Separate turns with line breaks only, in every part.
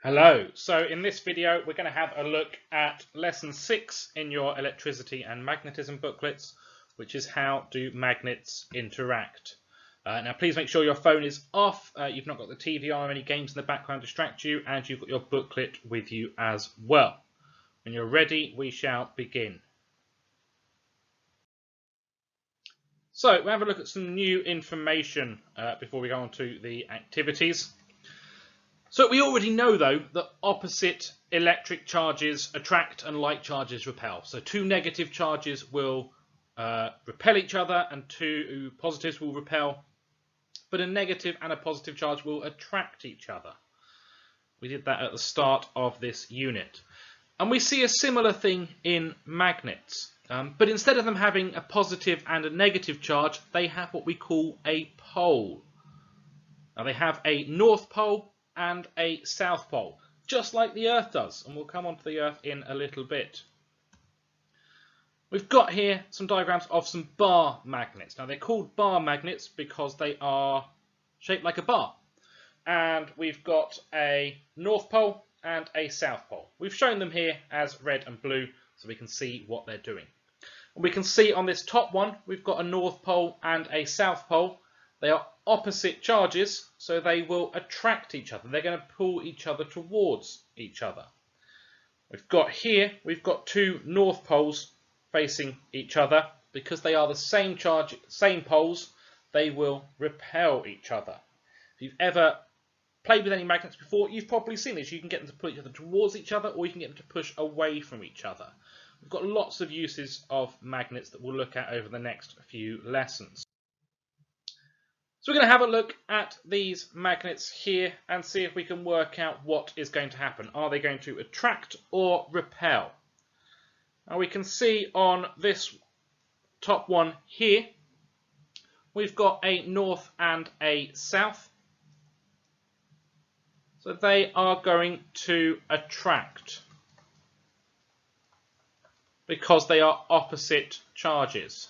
Hello, so in this video we're going to have a look at lesson 6 in your electricity and magnetism booklets, which is how do magnets interact. Now please make sure your phone is off, you've not got the TV on or any games in the background to distract you, and you've got your booklet with you as well. When you're ready, we shall begin. So we'll have a look at some new information before we go on to the activities. So we already know, though, that opposite electric charges attract and like charges repel. So two negative charges will repel each other and two positives will repel, but a negative and a positive charge will attract each other. We did that at the start of this unit. And we see a similar thing in magnets. But instead of them having a positive and a negative charge, they have what we call a pole. Now they have a north pole and a south pole, just like the Earth does, and we'll come on to the Earth in a little bit. We've got here some diagrams of some bar magnets. Now they're called bar magnets because they are shaped like a bar, and we've got a north pole and a south pole. We've shown them here as red and blue so we can see what they're doing. And we can see on this top one we've got a north pole and a south pole. They are opposite charges, so they will attract each other. They're going to pull each other towards each other. We've got two north poles facing each other. Because they are the same charge, same poles, they will repel each other. If you've ever played with any magnets before, you've probably seen this. You can get them to pull each other towards each other, or you can get them to push away from each other. We've got lots of uses of magnets that we'll look at over the next few lessons. So we're going to have a look at these magnets here and see if we can work out what is going to happen. Are they going to attract or repel? Now we can see on this top one here, we've got a north and a south. So they are going to attract because they are opposite charges.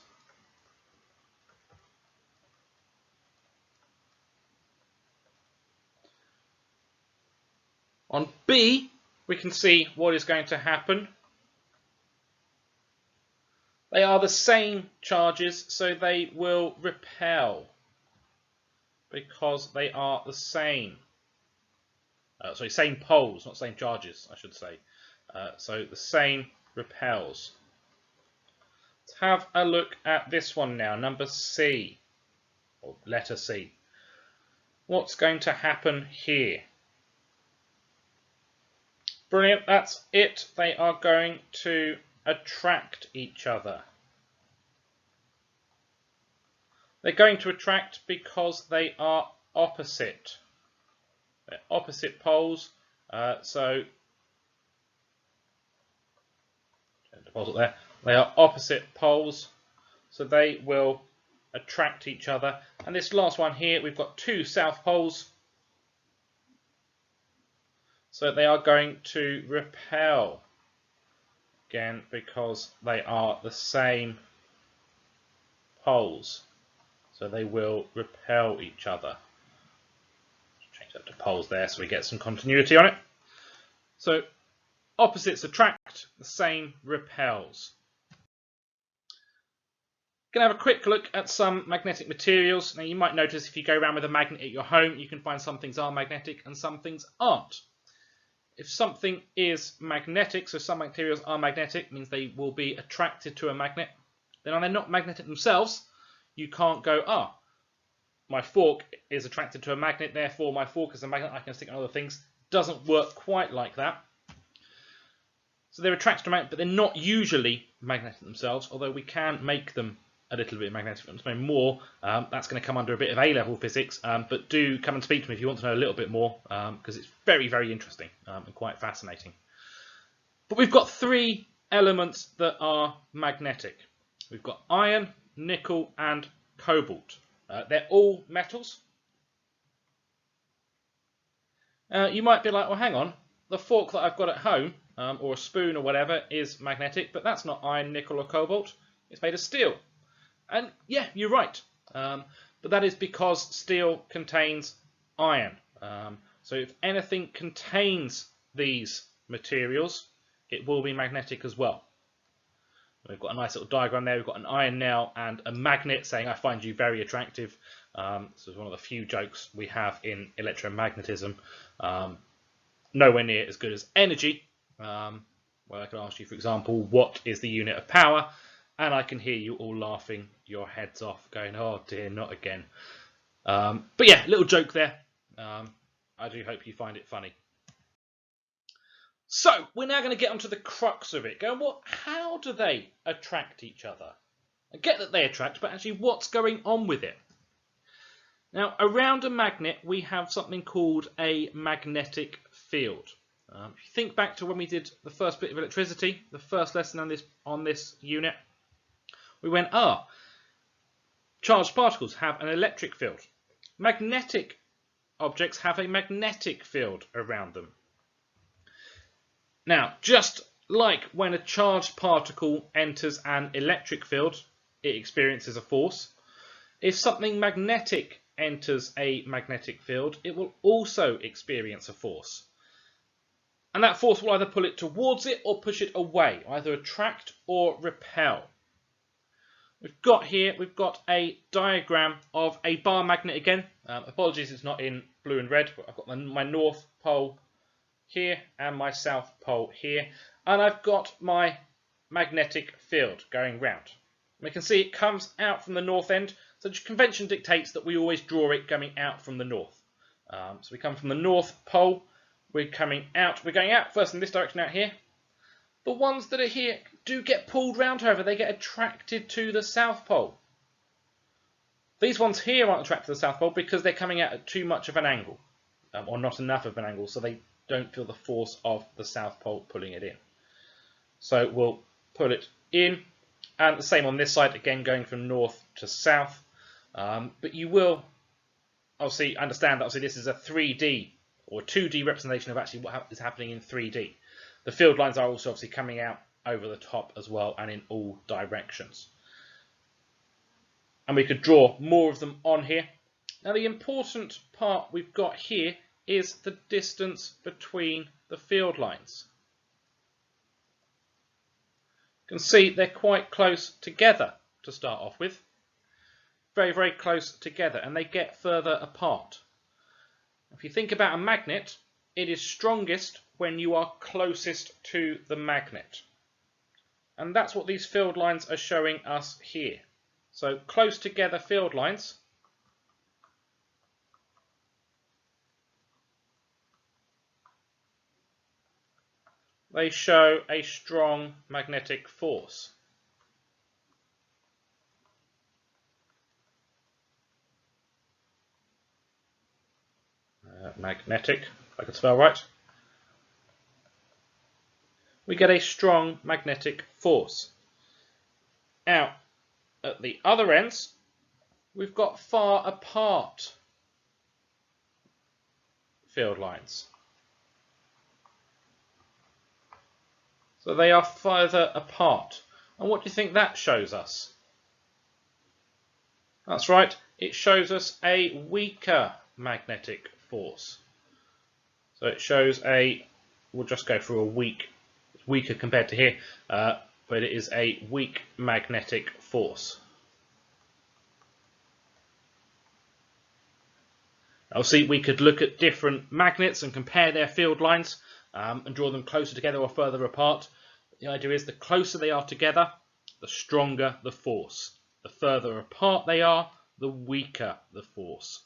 On B, we can see what is going to happen. They are the same charges, so they will repel because they are the same. Same poles, not same charges, I should say. So the same repels. Let's have a look at this one now, number C, or letter C. What's going to happen here? Brilliant, that's it. They are going to attract each other. They're going to attract because they are opposite. They're opposite poles. So they are opposite poles, so they will attract each other. And this last one here, we've got two south poles. So they are going to repel, again, because they are the same poles. So they will repel each other. Change that to poles there so we get some continuity on it. So opposites attract, the same repels. Going to have a quick look at some magnetic materials. Now you might notice if you go around with a magnet at your home, you can find some things are magnetic and some things aren't. If something is magnetic, so some materials are magnetic, means they will be attracted to a magnet. Then they're not magnetic themselves. You can't go, my fork is attracted to a magnet, therefore my fork is a magnet, I can stick on other things. Doesn't work quite like that. So they're attracted to a magnet, but they're not usually magnetic themselves, although we can make them a little bit magnetic. To know more, that's going to come under a bit of A-level physics, but do come and speak to me if you want to know a little bit more, because it's very, very interesting and quite fascinating. But we've got three elements that are magnetic. We've got iron, nickel and cobalt. They're all metals. You might be like, well, hang on, the fork that I've got at home, or a spoon or whatever, is magnetic, but that's not iron, nickel or cobalt. It's made of steel. And yeah, you're right. But that is because steel contains iron. So if anything contains these materials, it will be magnetic as well. We've got a nice little diagram there. We've got an iron nail and a magnet saying, I find you very attractive. This is one of the few jokes we have in electromagnetism. Nowhere near as good as energy. Where I can ask you, for example, what is the unit of power? And I can hear you all laughing your heads off, going, oh dear, not again. But yeah, little joke there. I do hope you find it funny. So, we're now going to get onto the crux of it. Going, well, how do they attract each other? I get that they attract, but actually what's going on with it? Now, around a magnet, we have something called a magnetic field. If you think back to when we did the first bit of electricity, the first lesson on this unit, we went, charged particles have an electric field. Magnetic objects have a magnetic field around them. Now, just like when a charged particle enters an electric field, it experiences a force. If something magnetic enters a magnetic field, it will also experience a force. And that force will either pull it towards it or push it away, either attract or repel. We've got a diagram of a bar magnet again. Apologies, it's not in blue and red, but I've got my north pole here and my south pole here, and I've got my magnetic field going round. We can see it comes out from the north end, so convention dictates that we always draw it coming out from the north. So we come from the north pole, we're going out first in this direction out here. The ones that are here do get pulled round, however, they get attracted to the south pole. These ones here aren't attracted to the south pole because they're coming out at too much of an angle, or not enough of an angle, so they don't feel the force of the south pole pulling it in. So we'll put it in, and the same on this side, again going from north to south. But you will obviously understand that this is a 3D or 2D representation of actually what is happening in 3D. The field lines are also obviously coming out over the top as well and in all directions. And we could draw more of them on here. Now the important part we've got here is the distance between the field lines. You can see they're quite close together to start off with. Very, very close together, and they get further apart. If you think about a magnet, it is strongest when you are closest to the magnet. And that's what these field lines are showing us here. So close together field lines they show a strong magnetic force. Magnetic, if I could spell right. We get a strong magnetic force. Now, at the other ends, we've got far apart field lines. So they are further apart. And what do you think that shows us? That's right, it shows us a weaker magnetic force. So it shows we'll just go through weaker compared to here, but it is a weak magnetic force. Obviously, we could look at different magnets and compare their field lines and draw them closer together or further apart. The idea is the closer they are together, the stronger the force. The further apart they are, the weaker the force.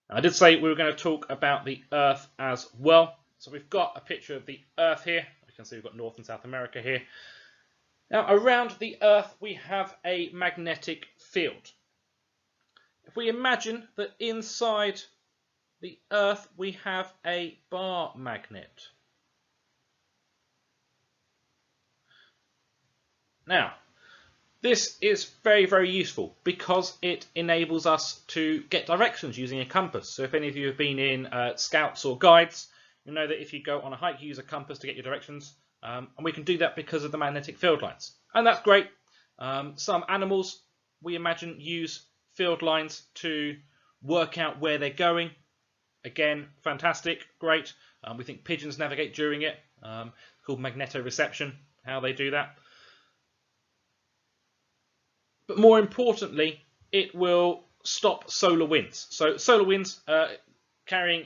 I did say we were going to talk about the Earth as well. So we've got a picture of the Earth here. You can see we've got North and South America here. Now around the Earth we have a magnetic field. If we imagine that inside the Earth we have a bar magnet. Now, this is very, very useful because it enables us to get directions using a compass. So if any of you have been in Scouts or Guides, you know that if you go on a hike, you use a compass to get your directions. And we can do that because of the magnetic field lines. And that's great. Some animals, we imagine, use field lines to work out where they're going. Again, fantastic, great. We think pigeons navigate during it. Called magnetoreception, how they do that. But more importantly, it will stop solar winds. So solar winds carrying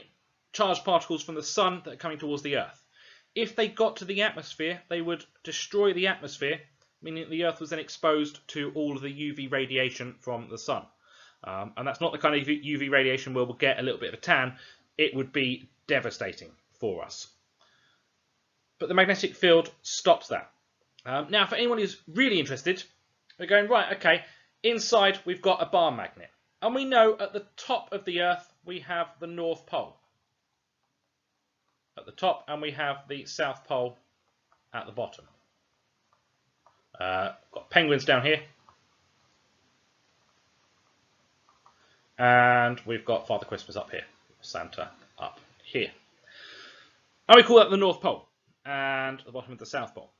charged particles from the sun that are coming towards the Earth. If they got to the atmosphere, they would destroy the atmosphere, meaning the Earth was then exposed to all of the UV radiation from the sun. And that's not the kind of UV radiation where we'll get a little bit of a tan. It would be devastating for us. But the magnetic field stops that. Now, for anyone who's really interested, we're going, right, okay, inside we've got a bar magnet. And we know at the top of the Earth we have the North Pole at the top, and we have the South Pole at the bottom. Got penguins down here. And we've got Father Christmas up here, Santa up here. And we call that the North Pole, and the bottom of the South Pole.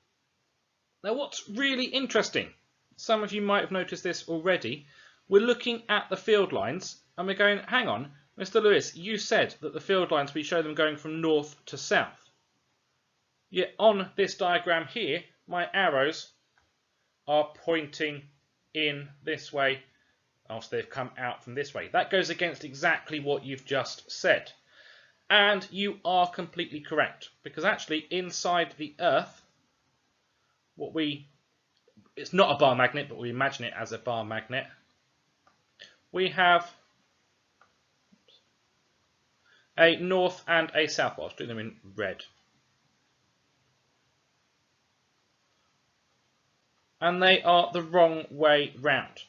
Now what's really interesting, some of you might have noticed this already, we're looking at the field lines and we're going, hang on, Mr. Lewis, you said that the field lines, we show them going from north to south. Yet on this diagram here, my arrows are pointing in this way, whilst they've come out from this way. That goes against exactly what you've just said. And you are completely correct, because actually inside the Earth, it's not a bar magnet, but we imagine it as a bar magnet. We have a north and a south pole. I'll do them in red. And they are the wrong way round.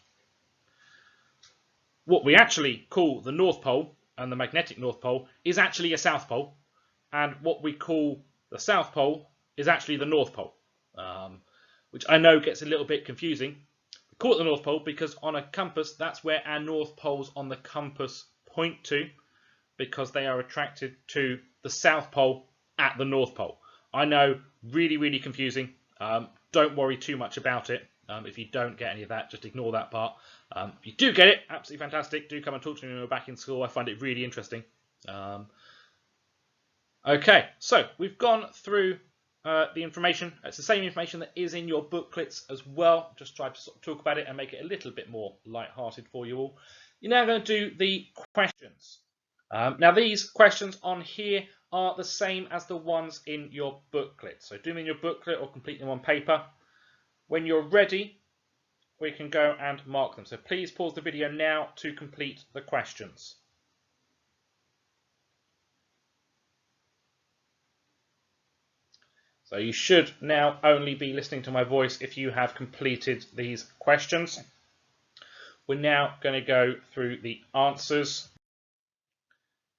What we actually call the North Pole and the magnetic North Pole is actually a South Pole, and what we call the South Pole is actually the North Pole, which I know gets a little bit confusing. We call it the North Pole because on a compass, that's where our North Poles on the compass point to, because they are attracted to the South Pole at the North Pole. I know, really, really confusing. Don't worry too much about it. If you don't get any of that, just ignore that part. If you do get it, absolutely fantastic. Do come and talk to me when we're back in school. I find it really interesting. Okay, so we've gone through the information. It's the same information that is in your booklets as well. Just try to sort of talk about it and make it a little bit more light-hearted for you all. You're now going to do the questions. Now these questions on here are the same as the ones in your booklet. So do them in your booklet or complete them on paper. When you're ready, we can go and mark them. So please pause the video now to complete the questions. So you should now only be listening to my voice if you have completed these questions. We're now going to go through the answers.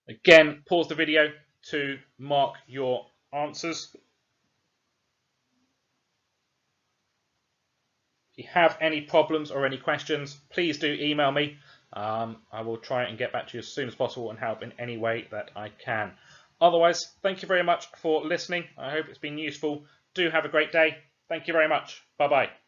Again, pause the video to mark your answers. If you have any problems or any questions, please do email me. I will try and get back to you as soon as possible and help in any way that I can. Otherwise, thank you very much for listening. I hope it's been useful. Do have a great day. Thank you very much. Bye-bye.